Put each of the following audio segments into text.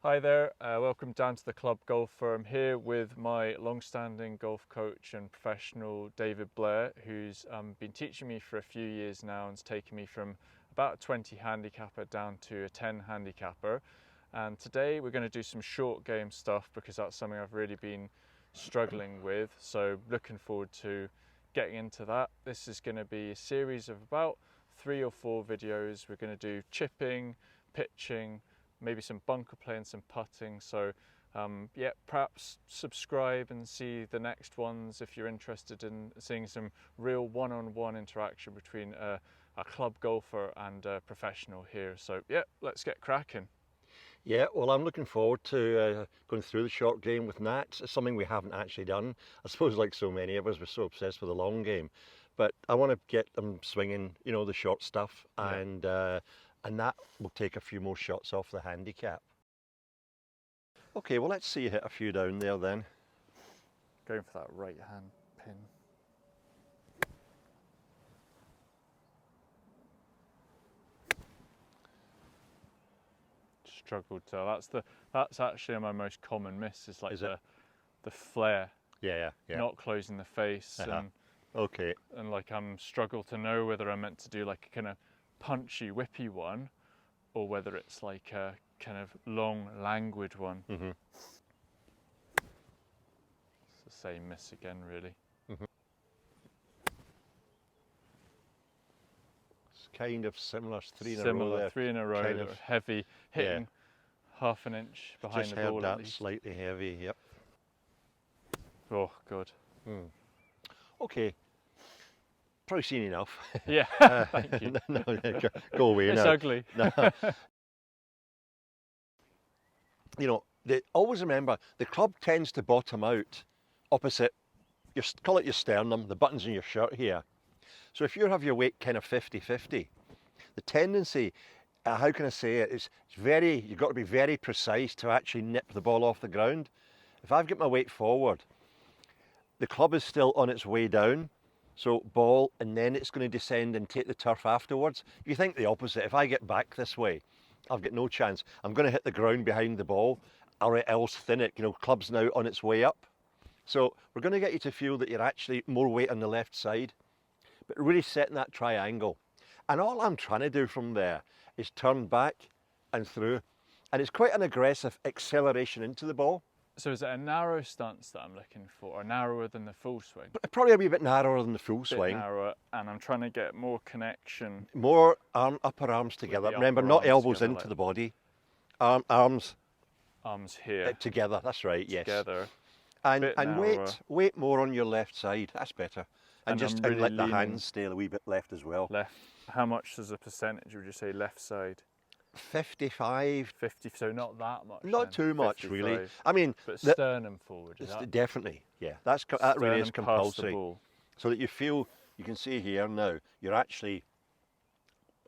Hi there, welcome down to the Club Golfer. I'm here with my long-standing golf coach and professional David Blair, who's been teaching me for a few years now and has taken me from about a 20 handicapper down to a 10 handicapper. And today we're going to do some short game stuff because that's something I've really been struggling with. So looking forward to getting into that. This is going to be a series of about 3 or 4 videos. We're going to do chipping, pitching, maybe some bunker play and some putting. So yeah, perhaps subscribe and see the next ones if you're interested in seeing some real one-on-one interaction between a club golfer and a professional here. So yeah, let's get cracking. Yeah, well, I'm looking forward to going through the short game with Nats. It's something we haven't actually done. I suppose like so many of us, we're so obsessed with the long game. But I want to get them swinging, you know, the short stuff, and that will take a few more shots off the handicap. Okay, well, let's see you hit a few down there then. Going for that right hand pin. Struggled to. That's actually my most common miss. Is like the flare. Yeah. Not closing the face and okay. And like I'm struggle to know whether I'm meant to do like a kind of punchy, whippy one, or whether it's like a kind of long, languid one. Mm-hmm. It's the same miss again, really. Mm-hmm. It's kind of similar, three in a row there. 3 in a row, Kind of heavy, hitting half an inch behind just the ball. heard At that least. slightly heavy. Yep. Oh, good. Okay. Probably seen enough. Yeah, thank you. No, go away it's now. ugly. No. You know, always remember, the club tends to bottom out opposite, call it your sternum, the buttons in your shirt here. So if you have your weight kind of 50-50, the tendency, how can I say it, it's very, you've got to be very precise to actually nip the ball off the ground. If I've got my weight forward, the club is still on its way down, so ball, and then it's going to descend and take the turf afterwards. If you think the opposite, if I get back this way, I've got no chance. I'm going to hit the ground behind the ball, or else thin it. You know, club's now on its way up. So we're going to get you to feel that you're actually more weight on the left side, but really setting that triangle. And all I'm trying to do from there is turn back and through. And it's quite an aggressive acceleration into the ball. So is it a narrow stance that I'm looking for, or narrower than the full swing? Probably a wee bit narrower than the full swing. Narrower, and I'm trying to get more connection. More upper arms together. Remember, not elbows into the body. Arms here. Together, that's right, yes. Together. And weight more on your left side, that's better. And just really let the hands stay a wee bit left as well. Left. How much is the percentage, would you say, left side? 55. 50, so not that much. Not too much, 55. really. I mean, but sternum forward, is that? Definitely, yeah. That really is compulsory. So that you feel, you can see here now, you're actually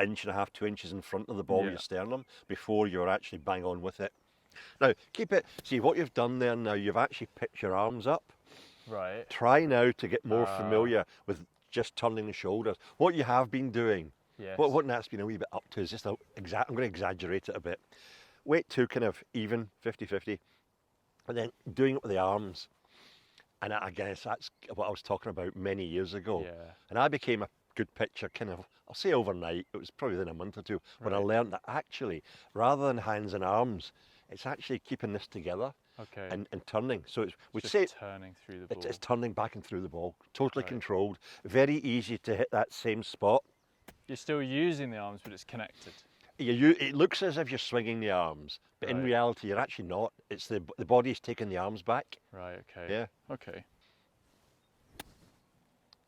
1.5 to 2 inches in front of the ball, your sternum, before you're actually bang on with it. Now, keep it, see what you've done there now, you've actually picked your arms up. Right. Try now to get more familiar with just turning the shoulders. What you have been doing, what Nat's been a wee bit up to is just, I'm going to exaggerate it a bit. Weight to kind of even, 50-50, and then doing it with the arms. And I guess that's what I was talking about many years ago. Yeah. And I became a good pitcher kind of, I'll say overnight, it was probably within a month or two, when I learned that actually, rather than hands and arms, it's actually keeping this together and turning. So it's turning through the ball. It's turning back and through the ball, totally controlled, very easy to hit that same spot. You're still using the arms, but it's connected. It looks as if you're swinging the arms, but in reality you're actually not. It's the body's taking the arms back. Right, okay. Yeah. Okay.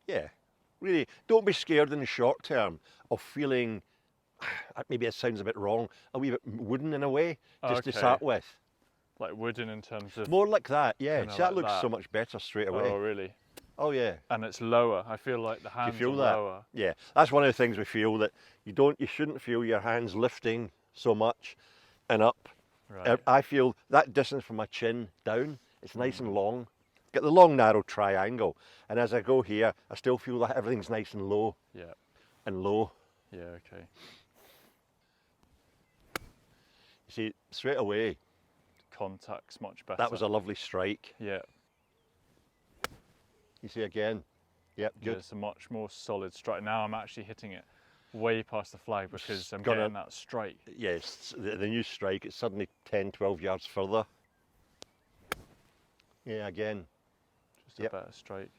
Yeah, really, don't be scared in the short term of feeling, maybe it sounds a bit wrong, a wee bit wooden in a way, just to start with. Like wooden in terms of... More like that, yeah. See, that looks so much better straight away. Oh, really? Oh, yeah. And it's lower. I feel like the hands are lower. Yeah, that's one of the things we feel, that you shouldn't feel your hands lifting so much and up. Right. I feel that distance from my chin down, it's nice and long. Get the long, narrow triangle. And as I go here, I still feel that everything's nice and low. Yeah. And low. Yeah, okay. You see, straight away, contact's much better. That was a lovely strike. Yeah. You see again. Yep, good. It's a much more solid strike. Now I'm actually hitting it way past the flag because I'm Got getting that strike. Yes, the new strike, it's suddenly 10, 12 yards further. Yeah, again. Just a better strike.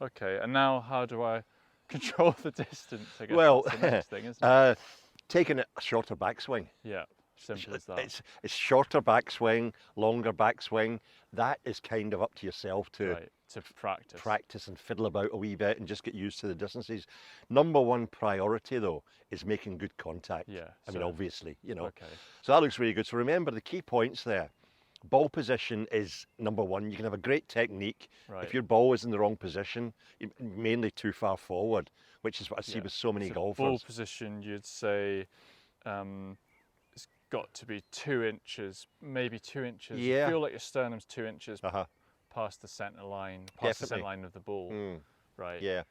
Okay, and now how do I control the distance? I guess Well, that's the next thing, isn't it? Taking a shorter backswing. Yeah, simple as that. It's shorter backswing, longer backswing. That is kind of up to yourself to Right, to practice. Practice and fiddle about a wee bit and just get used to the distances. Number one priority though is making good contact. Yeah. I mean, obviously, you know. Okay. So that looks really good. So remember the key points there. Ball position is number one. You can have a great technique. Right. If your ball is in the wrong position, mainly too far forward, which is what I see with so many golfers. Ball position, you'd say it's got to be 2 inches, maybe 2 inches. Yeah. You feel like your sternum's 2 inches past the centre line, past the centre line of the ball. Right. Yeah.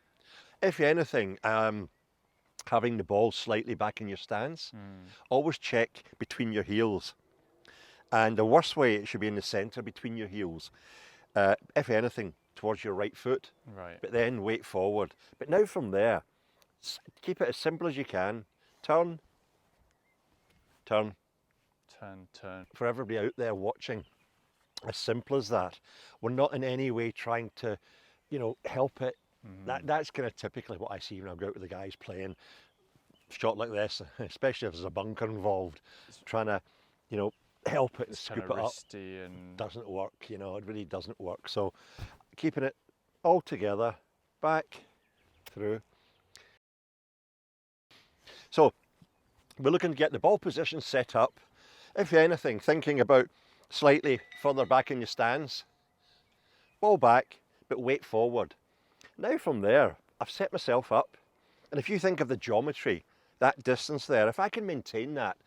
If anything, having the ball slightly back in your stance, always check between your heels. And the worst way, it should be in the centre between your heels. If anything, towards your right foot. Right. But then weight forward. But now from there, keep it as simple as you can. Turn, turn. Turn, turn. For everybody out there watching, as simple as that. We're not in any way trying to, you know, help it. That's kind of typically what I see when I go out with the guys playing shot like this, especially if there's a bunker involved, trying to, you know, help it and scoop it up. And doesn't work, you know, it really doesn't work. So keeping it all together, back, through. So we're looking to get the ball position set up. If anything, thinking about slightly further back in your stance. Ball back, but weight forward. Now from there, I've set myself up. And if you think of the geometry, that distance there, if I can maintain that,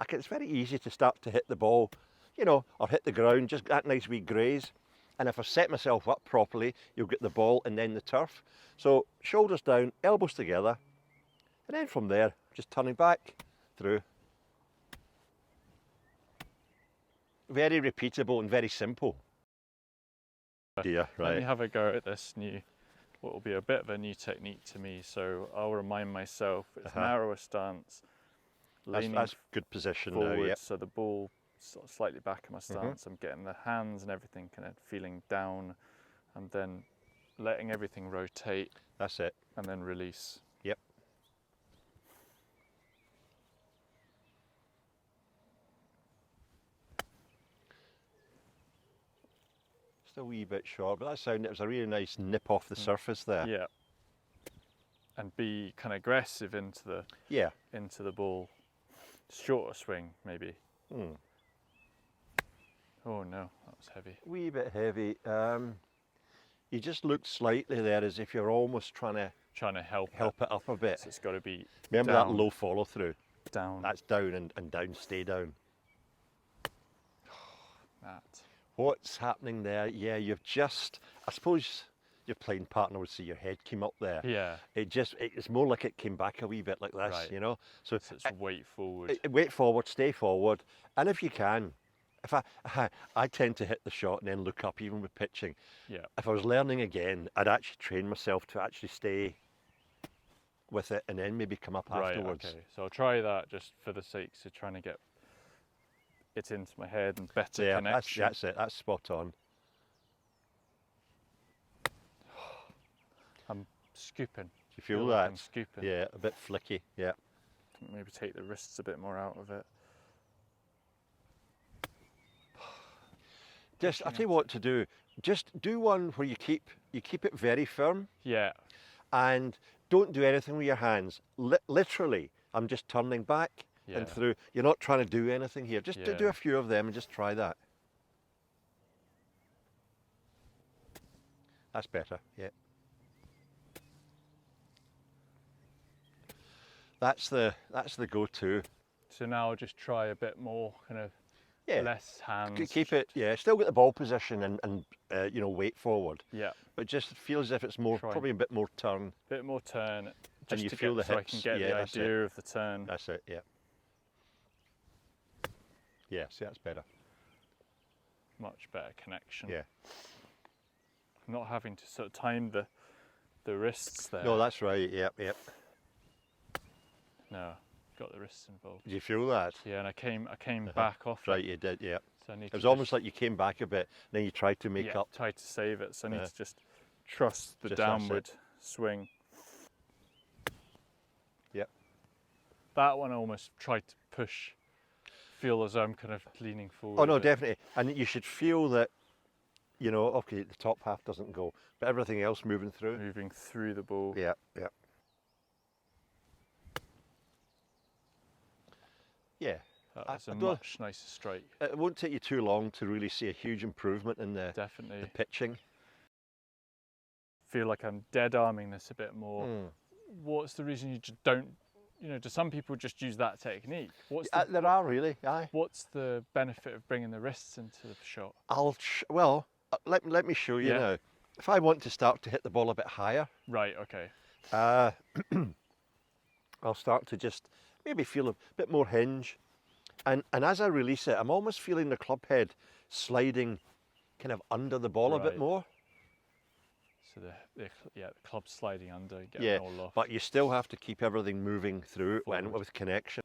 it's very easy to start to hit the ball, you know, or hit the ground, just that nice wee graze. And if I set myself up properly, you'll get the ball and then the turf. So shoulders down, elbows together. And then from there, just turning back, through. Very repeatable and very simple. Yeah, right. Let me have a go at this new, what will be a bit of a new technique to me. So I'll remind myself, it's narrower stance, leaning that's good position forward, now, yeah. so the ball sort of slightly back in my stance. I'm getting the hands and everything kind of feeling down, and then letting everything rotate. That's it. And then release. Yep. Just a wee bit short, but it was a really nice nip off the surface there. Yeah. And be kind of aggressive into the ball. Shorter swing, maybe. Oh no, that was heavy. Wee bit heavy. You just looked slightly there as if you're almost trying to help it up a bit. So it's got to be Remember down, that low follow through? Down. That's down and down, stay down. That. What's happening there? Yeah, I suppose your playing partner would see your head came up there. Yeah. It's more like it came back a wee bit like this, right. You know? So it's weight forward. Weight forward, stay forward. And if you can, if I tend to hit the shot and then look up even with pitching. Yeah. If I was learning again, I'd actually train myself to actually stay with it and then maybe come up afterwards. Okay. So I'll try that just for the sake of trying to get it into my head and better connection. That's it. That's spot on. I'm scooping. Do you feel like that? I'm scooping. Yeah, a bit flicky. Yeah. Maybe take the wrists a bit more out of it. I'll tell you what to do. Just do one where you keep it very firm. Yeah. And don't do anything with your hands. Literally, I'm just turning back and through. You're not trying to do anything here. Just do a few of them and just try that. That's better, yeah. That's the go-to. So now I'll just try a bit more kind of less hands. Keep it, still get the ball position and you know, weight forward. Yeah. But just feel as if it's more, probably a bit more turn. Bit more turn. Just you feel the hips. So I can get the idea of the turn. That's it, yeah. Yeah, see, that's better. much better connection. Yeah. Not having to sort of time the wrists there. No, that's right. Yep, yep. No, got the wrists involved. Did you feel that? Yeah, and I came back off Right, it. you did. Yeah. So I need It to was almost like you came back a bit, then you tried to make up. tried to save it. So I need to just trust the downward swing. Yep. That one I almost tried to push, feel as though I'm kind of leaning forward. Oh no, definitely. And you should feel that, you know, okay, the top half doesn't go, but everything else moving through. Moving through the ball. Yeah, yeah. Yeah. That's a much nicer strike. It won't take you too long to really see a huge improvement in the Definitely. pitching. Feel like I'm dead arming this a bit more. What's the reason you just don't, you know, do some people just use that technique? There are really, aye. What's the benefit of bringing the wrists into the shot? Well, let me show you now. If I want to start to hit the ball a bit higher. Right, okay. I'll start to just maybe feel a bit more hinge. And as I release it, I'm almost feeling the club head sliding kind of under the ball a bit more. So the club's sliding under, getting all off. But you still have to keep everything moving through with connection.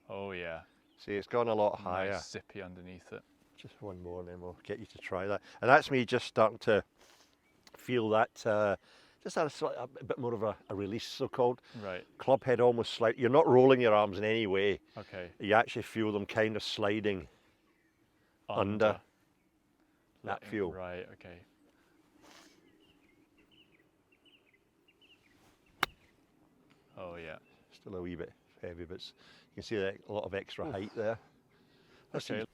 Oh yeah. See, it's gone a lot higher. Nice zippy underneath it. Just one more and then we'll get you to try that. And that's me just starting to feel that, just a bit more of a release, so-called. Right. Club head almost slide. You're not rolling your arms in any way. Okay. You actually feel them kind of sliding under. That feel. Right, okay. Oh yeah. Still a wee bit heavy, but you can see that a lot of extra height there. Okay.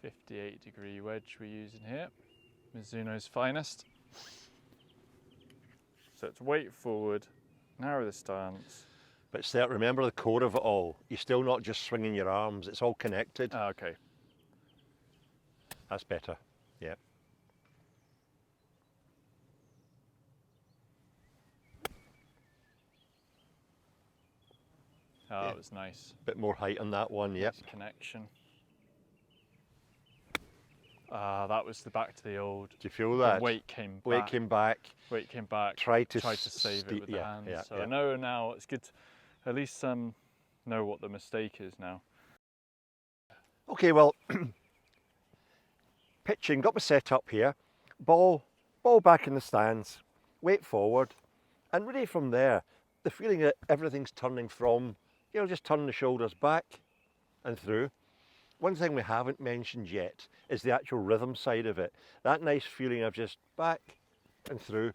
58-degree wedge we're using here. Mizuno's finest. So it's weight forward, narrow the stance. But still, remember the core of it all. You're still not just swinging your arms, it's all connected. Okay. That's better, yeah. Oh, it was nice. Bit more height on that one, yep. Nice connection. That was the back to the old. Do you feel that? The weight came back. Weight came back. Weight came back. Tried to save it with the hands. So yeah. I know now it's good to at least know what the mistake is now. Okay, well, pitching, got my set up here. Ball back in the stands, weight forward, and really from there, the feeling that everything's turning from, you know, just turning the shoulders back and through. One thing we haven't mentioned yet is the actual rhythm side of it. That nice feeling of just back and through.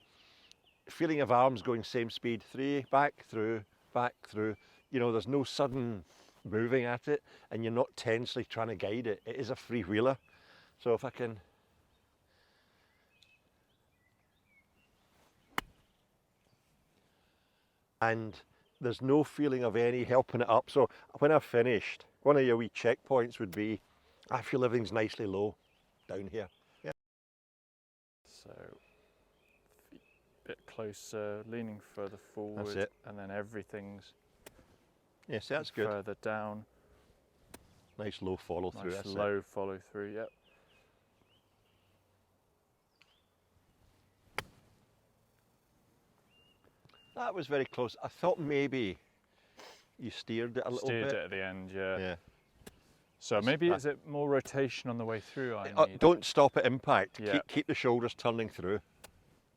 Feeling of arms going same speed, back through. You know, there's no sudden moving at it and you're not tensely trying to guide it. It is a freewheeler. So if I can... And there's no feeling of any helping it up. So when I've finished, one of your wee checkpoints would be, I feel everything's nicely low down here. Yeah. So, feet a bit closer, leaning further forward. That's it. And then everything's Yes, that's good. Further down. Nice low follow through. Nice low follow through, yep. That was very close. I thought maybe you steered it a little bit. Steered it at the end, yeah. Yeah. So maybe is it more rotation on the way through I need? Don't stop at impact. Yeah. Keep the shoulders turning through.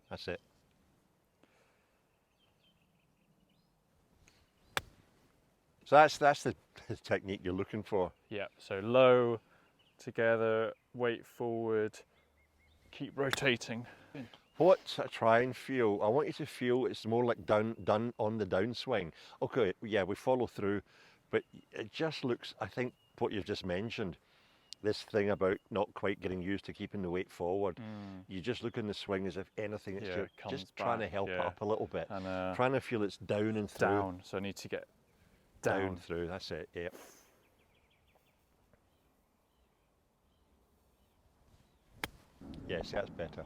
That's it. So that's the technique you're looking for. Yeah, so low, together, weight forward, keep rotating. What I try and feel, I want you to feel it's more like done on the downswing. Okay, yeah, we follow through, but it just looks, I think what you've just mentioned, this thing about not quite getting used to keeping the weight forward, you just look in the swing as if anything, it's just trying to help it up a little bit. And, trying to feel it's down and through. Down, so I need to get down through, that's it, yeah. Yes, that's better.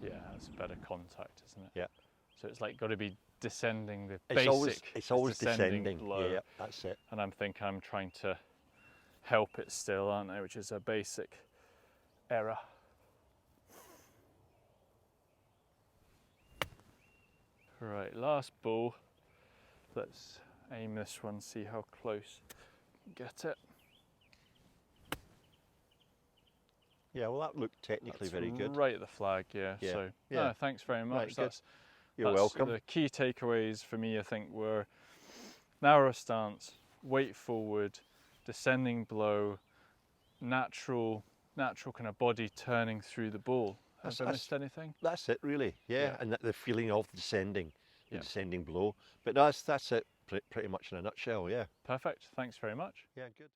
Yeah, that's better contact, isn't it? Yeah. So it's like got to be descending the basic. It's always descending. Low. Yeah, that's it. And I'm trying to help it still, aren't they? Which is a basic error. Right, last ball. Let's aim this one, see how close get it. Yeah, well, that looked technically That's very good. right at the flag, yeah. Yeah, So, yeah. no, thanks very much. Right, good. That's You're welcome. The key takeaways for me, I think, were narrow stance, weight forward, descending blow, natural kind of body turning through the ball. Have I missed anything? That's it, really. Yeah, and the feeling of descending, the Yeah. descending blow. But that's it, pretty much in a nutshell. Yeah. Perfect. Thanks very much. Yeah, good.